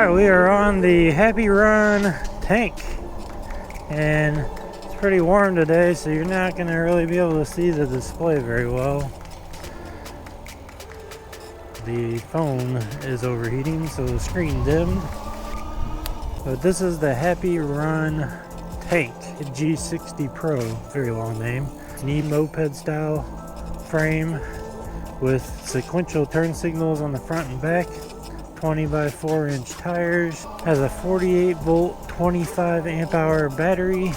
Alright, we are on the Happyrun Tank, and it's pretty warm today, so you're not going to really be able to see the display very well. The phone is overheating, so the screen dimmed. But this is the Happyrun Tank G60 Pro, very long name. It's an e-moped style frame with sequential turn signals on the front and back. 20 by 4 inch tires, has a 48 volt 25 amp hour battery,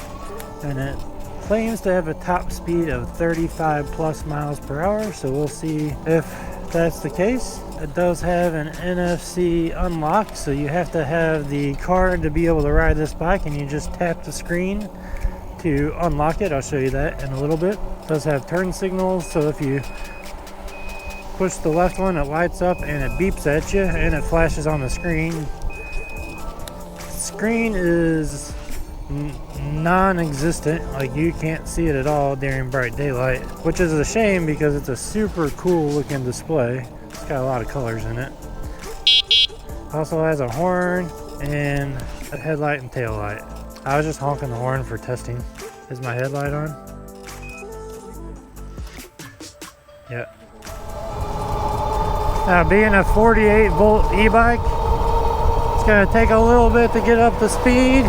and it claims to have a top speed of 35 plus miles per hour, so we'll see if that's the case. It does have an NFC unlock, so you have to have the card to be able to ride this bike, and you just tap the screen to unlock it. I'll show you that in a little bit. It does have turn signals, so if you push the left one, it lights up and it beeps at you and it flashes on the screen. The screen is non-existent, like you can't see it at all during bright daylight, which is a shame because it's a super cool looking display. It's got a lot of colors in it. Also has a horn and a headlight and tail light. I was just honking the horn for testing. Is my headlight on? Yep. Now, being a 48 volt e-bike, it's going to take a little bit to get up to speed.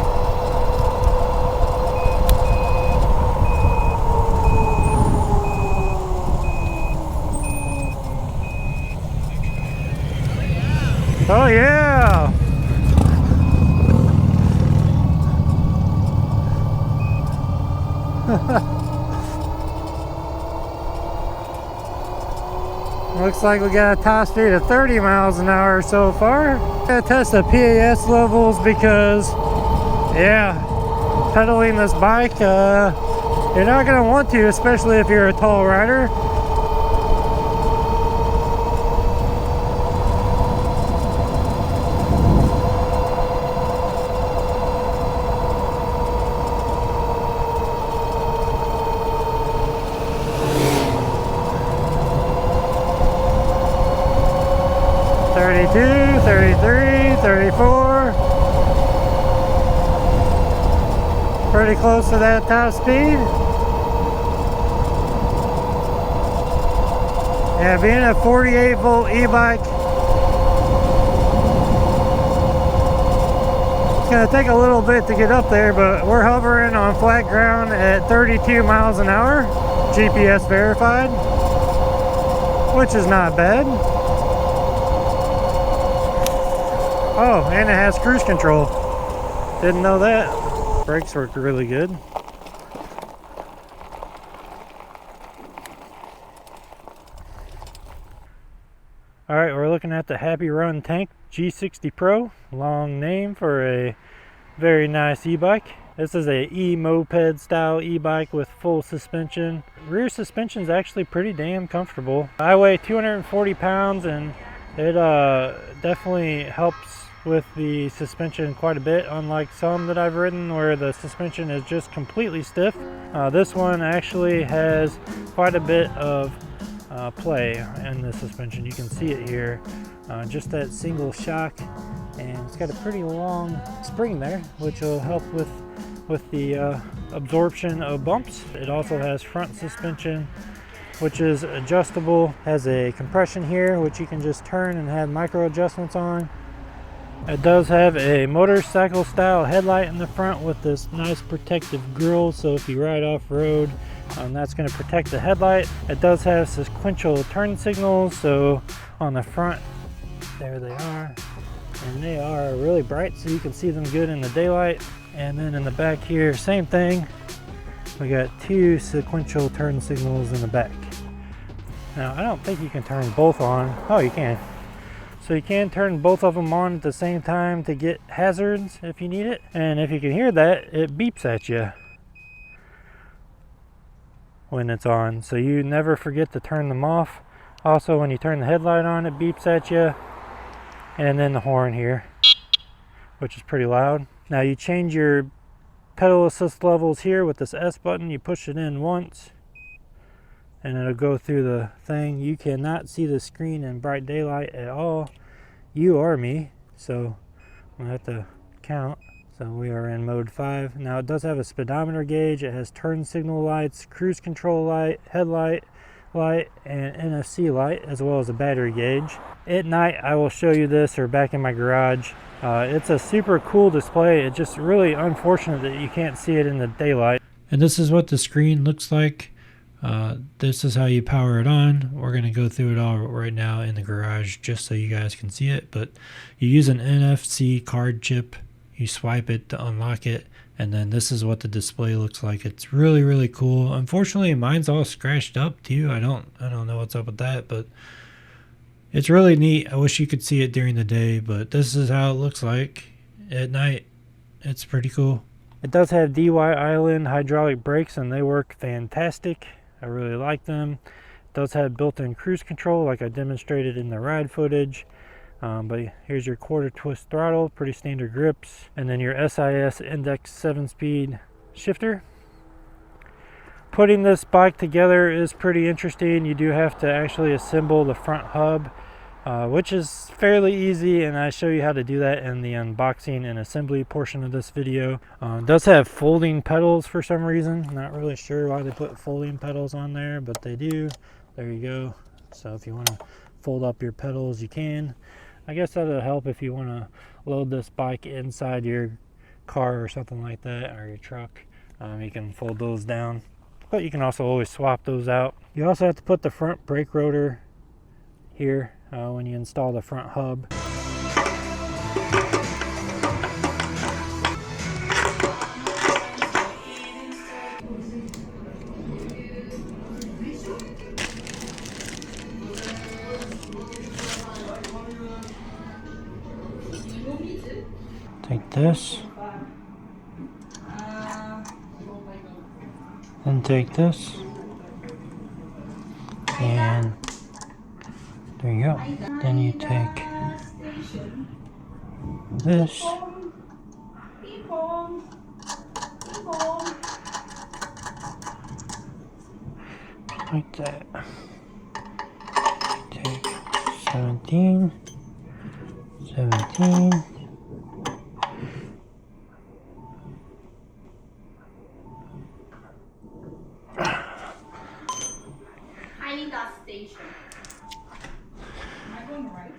Oh yeah! Looks like we got a top speed of 30 miles an hour so far. Gotta test the PAS levels because, yeah, pedaling this bike, you're not gonna want to, especially if you're a tall rider. $32, $33, $34. Pretty close to that top speed. Yeah, being a 48 volt e-bike, it's going to take a little bit to get up there, but we're hovering on flat ground at 32 miles an hour, GPS verified, which is not bad. Oh, and it has cruise control. Didn't know that. Brakes work really good. Alright, we're looking at the Happyrun Tank G60 Pro. Long name for a very nice e-bike. This is a e-moped style e-bike with full suspension. Rear suspension is actually pretty damn comfortable. I weigh 240 pounds and it definitely helps with the suspension quite a bit, unlike some that I've ridden where the suspension is just completely stiff. This one actually has quite a bit of play in the suspension. You can see it here, just that single shock, and it's got a pretty long spring there, which will help with the absorption of bumps. It also has front suspension, which is adjustable, has a compression here which you can just turn and have micro adjustments on. It does have a motorcycle style headlight in the front with this nice protective grille, so if you ride off-road, that's going to protect the headlight. It does have sequential turn signals, so on the front, there they are, and they are really bright so you can see them good in the daylight. And then in the back here, same thing, we got two sequential turn signals in the back. Now, I don't think you can turn both on. Oh, you can. So you can turn both of them on at the same time to get hazards if you need it. And if you can hear that, it beeps at you when it's on. So you never forget to turn them off. Also, when you turn the headlight on, it beeps at you. And then the horn here, which is pretty loud. Now you change your pedal assist levels here with this S button. You push it in once and it'll go through the thing. You cannot see the screen in bright daylight at all, you or me, so I have to count. So we are in mode 5. Now it does have a speedometer gauge. It has turn signal lights, cruise control light, headlight light, and NFC light, as well as a battery gauge. At night I will show you this, or back in my garage. It's a super cool display. It's just really unfortunate that you can't see it in the daylight. And this is what the screen looks like. This is how you power it on. We're going to go through it all right now in the garage just so you guys can see it. But you use an NFC card chip. You swipe it to unlock it, and then this is what the display looks like. It's really, really cool. Unfortunately, mine's all scratched up too. I don't know what's up with that, but it's really neat. I wish you could see it during the day, but this is how it looks like at night. It's pretty cool. It does have DY Island hydraulic brakes, and they work fantastic. I really like them. It does have built-in cruise control like I demonstrated in the ride footage. But here's your quarter twist throttle, pretty standard grips, and then your SIS index 7-speed shifter. Putting this bike together is pretty interesting. You do have to actually assemble the front hub, which is fairly easy, and I show you how to do that in the unboxing and assembly portion of this video. It does have folding pedals for some reason. Not really sure why they put folding pedals on there, but they do. There you go. So if you want to fold up your pedals, you can. I guess that'll help if you want to load this bike inside your car or something like that, or your truck. You can fold those down, but you can also always swap those out. You also have to put the front brake rotor here when you install the front hub. Take this, then take this, and there you go. Then you take this, like that. Take 17. I need that station. Am I going right?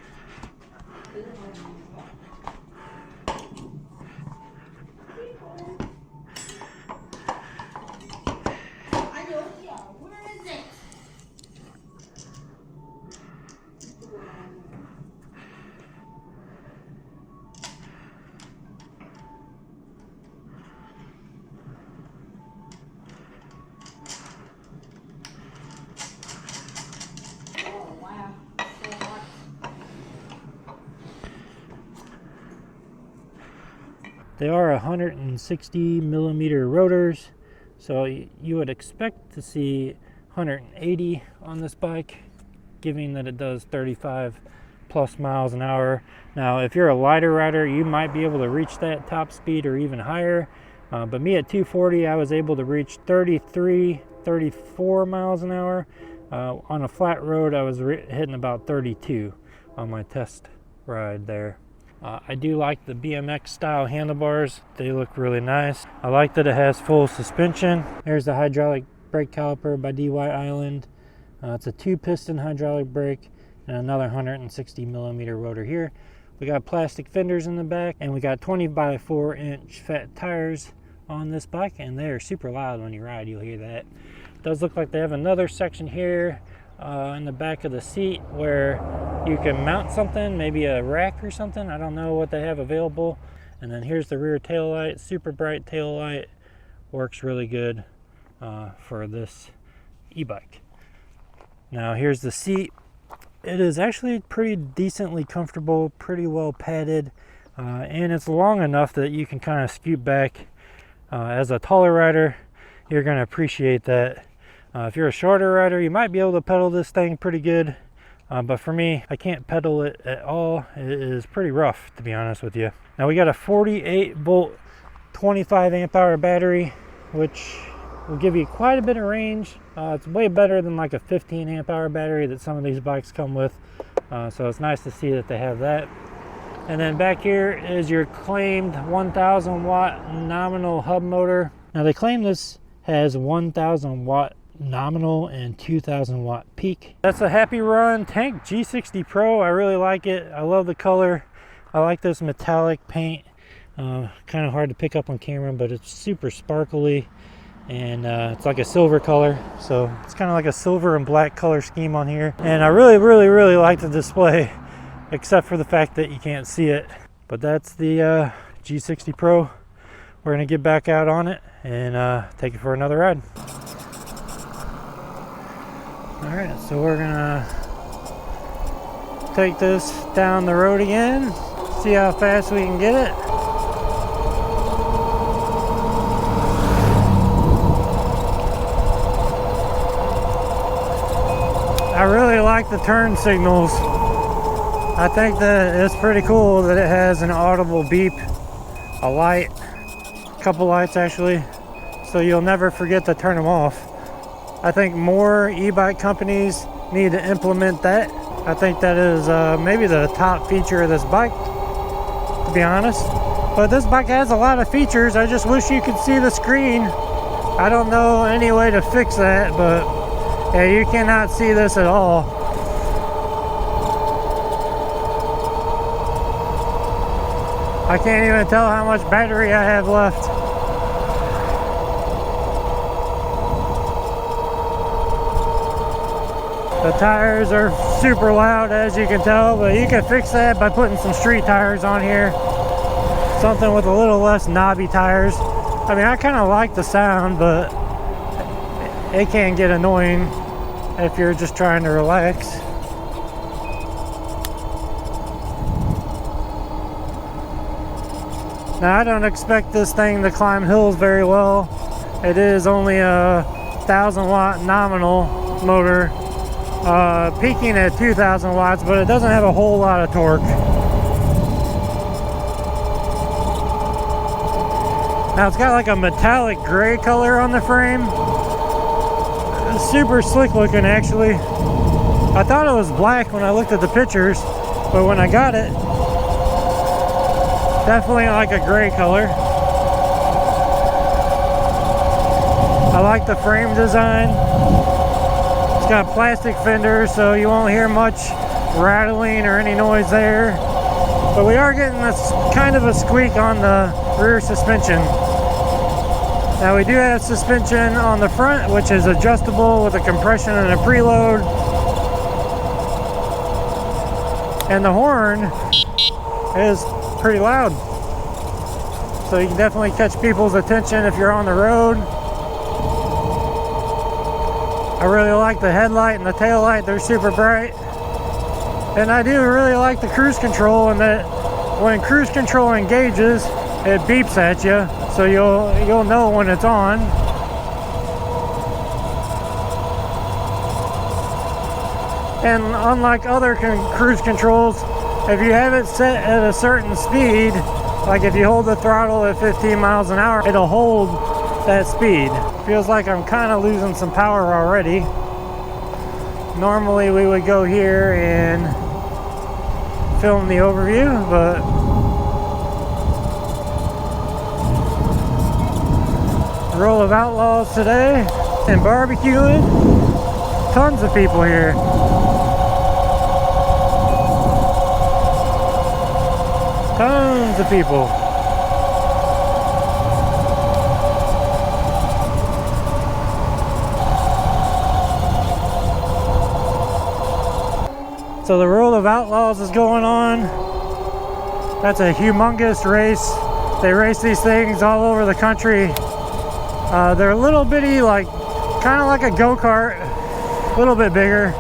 I know, yeah. Where is it? They are 160 millimeter rotors, so you would expect to see 180 on this bike, given that it does 35 plus miles an hour. Now, if you're a lighter rider, you might be able to reach that top speed or even higher. But me at 240, I was able to reach 33, 34 miles an hour. On a flat road, I was hitting about 32 on my test ride there. I do like the BMX style handlebars. They look really nice. I like that it has full suspension. There's the hydraulic brake caliper by DY Island. It's a 2-piston hydraulic brake and another 160 millimeter rotor here. We got plastic fenders in the back, and we got 20 by 4 inch fat tires on this bike, and they are super loud when you ride. You'll hear that. It does look like they have another section here in the back of the seat where you can mount something, maybe a rack or something. I don't know what they have available. And then here's the rear tail light, super bright tail light. Works really good for this e-bike. Now here's the seat. It is actually pretty decently comfortable, pretty well padded, and it's long enough that you can kind of scoot back. As a taller rider, you're going to appreciate that. If you're a shorter rider, you might be able to pedal this thing pretty good, but for me, I can't pedal it at all. It is pretty rough, to be honest with you. Now we got a 48 volt 25 amp hour battery, which will give you quite a bit of range. It's way better than like a 15 amp hour battery that some of these bikes come with, so it's nice to see that they have that. And then back here is your claimed 1000 watt nominal hub motor. Now they claim this has 1000 watt nominal and 2000 watt peak. That's a Happyrun Tank G60 Pro. I really like it. I love the color. I like this metallic paint. Kind of hard to pick up on camera, but it's super sparkly, and it's like a silver color, so it's kind of like a silver and black color scheme on here. And I really like the display, except for the fact that you can't see it. But that's the G60 Pro. We're gonna get back out on it and take it for another ride. All right, so we're gonna take this down the road again, see how fast we can get it. I really like the turn signals. I think that it's pretty cool that it has an audible beep, a light, a couple lights actually, so you'll never forget to turn them off. I think more e-bike companies need to implement that. I think that is maybe the top feature of this bike, to be honest. But this bike has a lot of features. I just wish you could see the screen. I don't know any way to fix that, but yeah, you cannot see this at all. I can't even tell how much battery I have left. The tires are super loud, as you can tell, but you can fix that by putting some street tires on here. Something with a little less knobby tires. I mean, I kind of like the sound, but it can get annoying if you're just trying to relax. Now, I don't expect this thing to climb hills very well. It is only a 1000 watt nominal motor, peaking at 2000 watts, but it doesn't have a whole lot of torque. Now it's got like a metallic gray color on the frame. It's super slick looking actually. I thought it was black when I looked at the pictures, but when I got it, definitely like a gray color. I like the frame design. It's got plastic fenders, so you won't hear much rattling or any noise there. But we are getting this kind of a squeak on the rear suspension. Now we do have suspension on the front, which is adjustable with a compression and a preload. And the horn is pretty loud. So you can definitely catch people's attention if you're on the road. I really like the headlight and the tail light. They're super bright. And I do really like the cruise control, in that when cruise control engages, it beeps at you, so you'll know when it's on. And unlike other cruise controls, if you have it set at a certain speed, like if you hold the throttle at 15 miles an hour, it'll hold that speed. Feels like I'm kind of losing some power already. Normally we would go here and film the overview, but roll of outlaws today and barbecuing. Tons of people here. Tons of people. So the Roll of Outlaws is going on. That's a humongous race. They race these things all over the country. They're a little bitty, like kind of like a go-kart, a little bit bigger.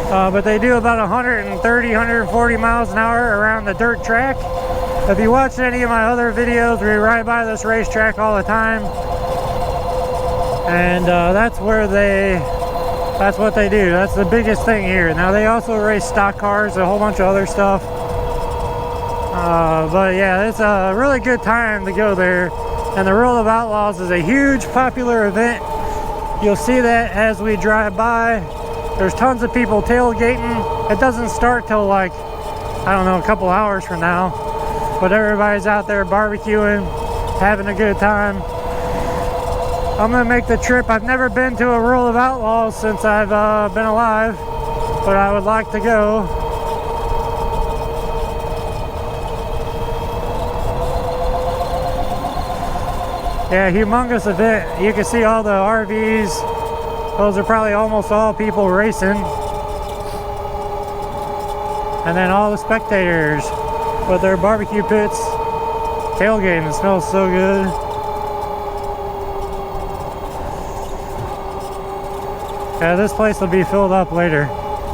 But they do about 130, 140 miles an hour around the dirt track. If you watch any of my other videos, we ride by this racetrack all the time. And that's what they do. That's the biggest thing here. Now they also race stock cars, a whole bunch of other stuff. But yeah, it's a really good time to go there. And the Roll of Outlaws is a huge popular event. You'll see that as we drive by. There's tons of people tailgating. It doesn't start till like I don't know, a couple hours from now. But everybody's out there barbecuing, having a good time. I'm gonna make the trip. I've never been to a World of Outlaws since I've been alive, but I would like to go. Yeah, humongous event. You can see all the RVs. Those are probably almost all people racing. And then all the spectators with their barbecue pits tailgating. It smells so good. Yeah, this place will be filled up later.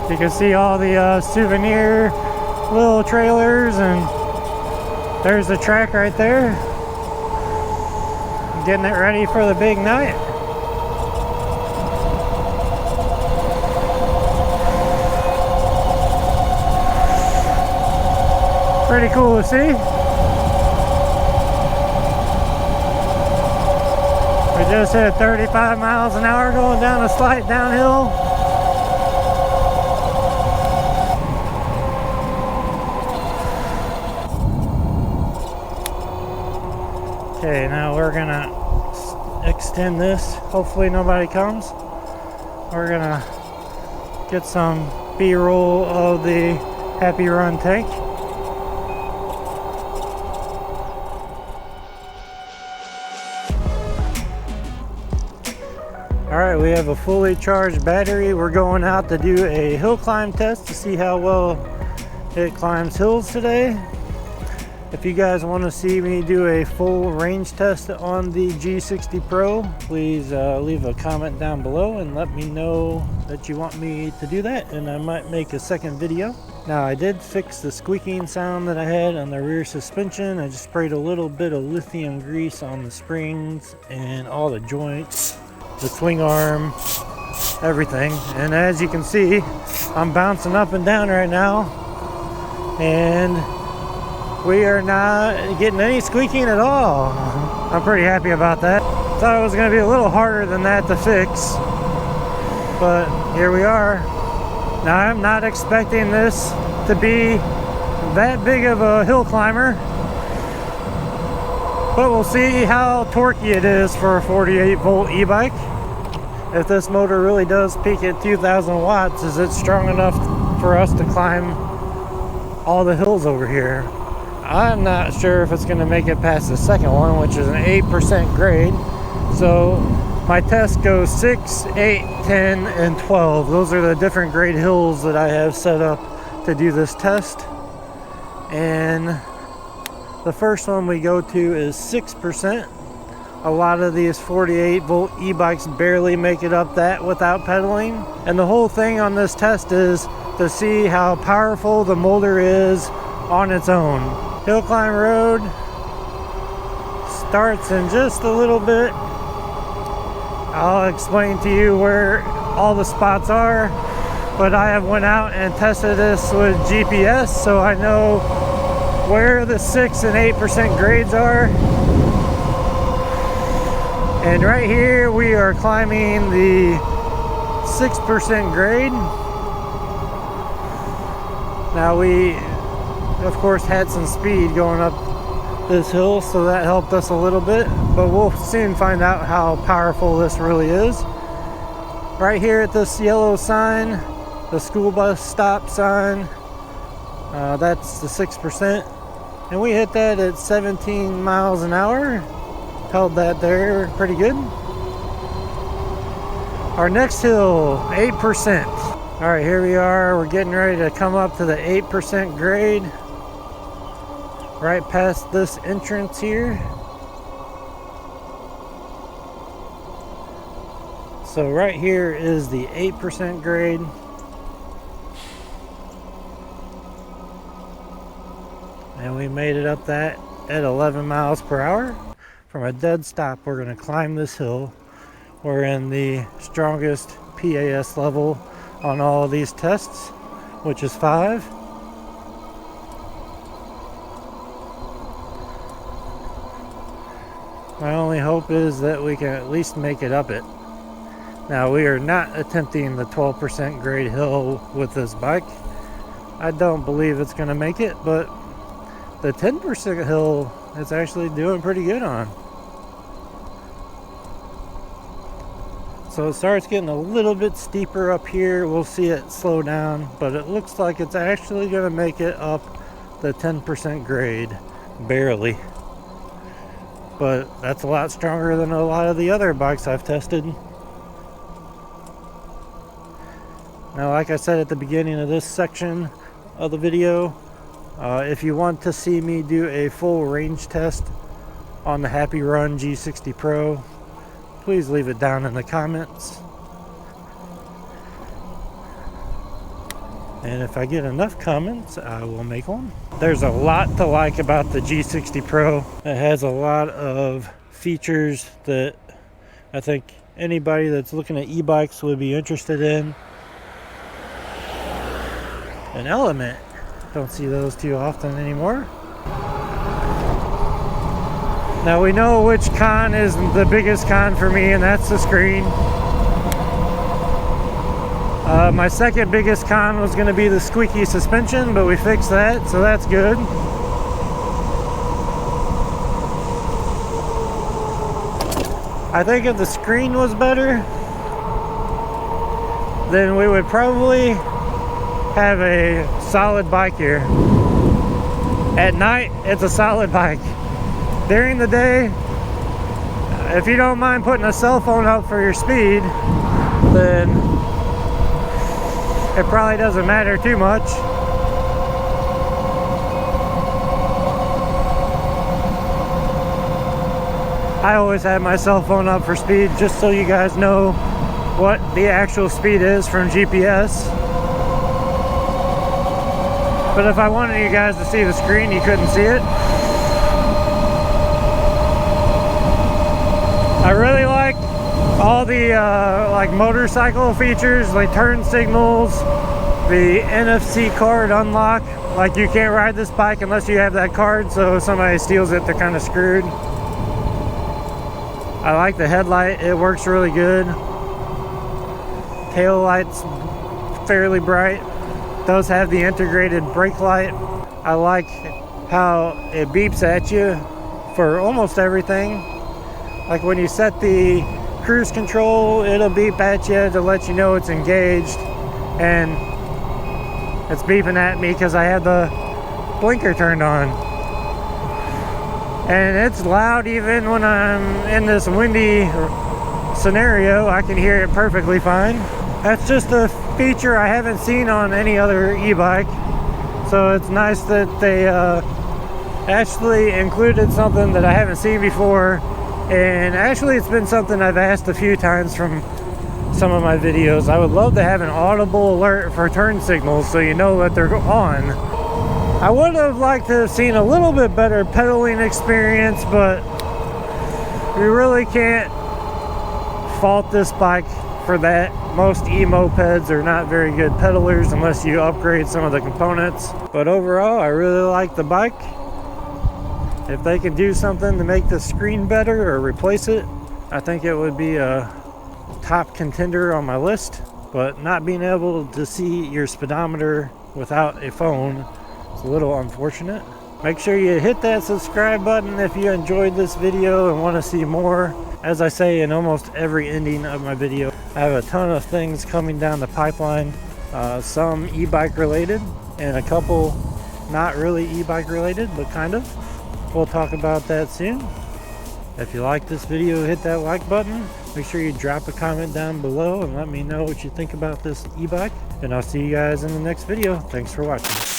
You can see all the souvenir little trailers, and there's the track right there. Getting it ready for the big night. Pretty cool to see. We just hit 35 miles an hour going down a slight downhill. Okay, now we're gonna extend this. Hopefully nobody comes. We're gonna get some B-roll of the Happyrun tank. Alright, we have a fully charged battery. We're going out to do a hill climb test to see how well it climbs hills today. If you guys want to see me do a full range test on the G60 Pro, please leave a comment down below and let me know that you want me to do that, and I might make a second video. Now, I did fix the squeaking sound that I had on the rear suspension. I just sprayed a little bit of lithium grease on the springs and all the joints, the swing arm, everything. And as you can see, I'm bouncing up and down right now, and we are not getting any squeaking at all. I'm pretty happy about that. Thought it was going to be a little harder than that to fix, but here we are. Now, I'm not expecting this to be that big of a hill climber, but we'll see how torquey it is for a 48 volt e-bike. If this motor really does peak at 2,000 watts, is it strong enough for us to climb all the hills over here? I'm not sure if it's going to make it past the second one, which is an 8% grade. So my test goes 6, 8, 10, and 12. Those are the different grade hills that I have set up to do this test. And the first one we go to is 6%. A lot of these 48 volt e-bikes barely make it up that without pedaling. And the whole thing on this test is to see how powerful the motor is on its own. Hill climb road starts in just a little bit. I'll explain to you where all the spots are, but I have went out and tested this with GPS, so I know where the 6 and 8% grades are. And right here we are climbing the 6% grade. Now, we of course had some speed going up this hill, so that helped us a little bit, but we'll soon find out how powerful this really is. Right here at this yellow sign, the school bus stop sign, that's the 6%, and we hit that at 17 miles an hour. Held that there pretty good. Our next hill, 8%. All right, here we are. We're getting ready to come up to the 8% grade. Right past this entrance here. So right here is the 8% grade. And we made it up that at 11 miles per hour. From a dead stop, we're going to climb this hill. We're in the strongest PAS level on all of these tests, which is 5. My only hope is that we can at least make it up it. Now, we are not attempting the 12% grade hill with this bike. I don't believe it's going to make it, but the 10% hill it's actually doing pretty good on. So it starts getting a little bit steeper up here. We'll see it slow down, but it looks like it's actually going to make it up the 10% grade, barely. But that's a lot stronger than a lot of the other bikes I've tested. Now, like I said at the beginning of this section of the video, if you want to see me do a full range test on the Happyrun G60 Pro, please leave it down in the comments. And if I get enough comments, I will make one. There's a lot to like about the G60 Pro. It has a lot of features that I think anybody that's looking at e-bikes would be interested in. An element. Don't see those too often anymore. Now we know which con is the biggest con for me, and that's the screen. My second biggest con was going to be the squeaky suspension, but we fixed that, so that's good. I think if the screen was better, then we would probably have a solid bike here. At night, it's a solid bike. During the day, if you don't mind putting a cell phone up for your speed, then it probably doesn't matter too much. I always have my cell phone up for speed just so you guys know what the actual speed is from GPS. But if I wanted you guys to see the screen, you couldn't see it. I really like all the like motorcycle features, like turn signals, the NFC card unlock. Like you can't ride this bike unless you have that card, so if somebody steals it, they're kind of screwed. I like the headlight, it works really good. Tail light's fairly bright. Does have the integrated brake light. I like how it beeps at you for almost everything. Like when you set the cruise control, it'll beep at you to let you know it's engaged, and it's beeping at me because I had the blinker turned on. And it's loud even when I'm in this windy scenario. I can hear it perfectly fine. That's just a feature I haven't seen on any other e-bike, so it's nice that they actually included something that I haven't seen before. And actually it's been something I've asked a few times from some of my videos. I would love to have an audible alert for turn signals so you know that they're on. I would have liked to have seen a little bit better pedaling experience, but we really can't fault this bike for that. Most e-mopeds are not very good pedalers unless you upgrade some of the components. But overall, I really like the bike. If they can do something to make the screen better or replace it, I think it would be a top contender on my list. But not being able to see your speedometer without a phone is a little unfortunate. Make sure you hit that subscribe button if you enjoyed this video and want to see more. As I say in almost every ending of my video, I have a ton of things coming down the pipeline. Some e-bike related and a couple not really e-bike related, but kind of. We'll talk about that soon. If you like this video, hit that like button. Make sure you drop a comment down below and let me know what you think about this e-bike. And I'll see you guys in the next video. Thanks for watching.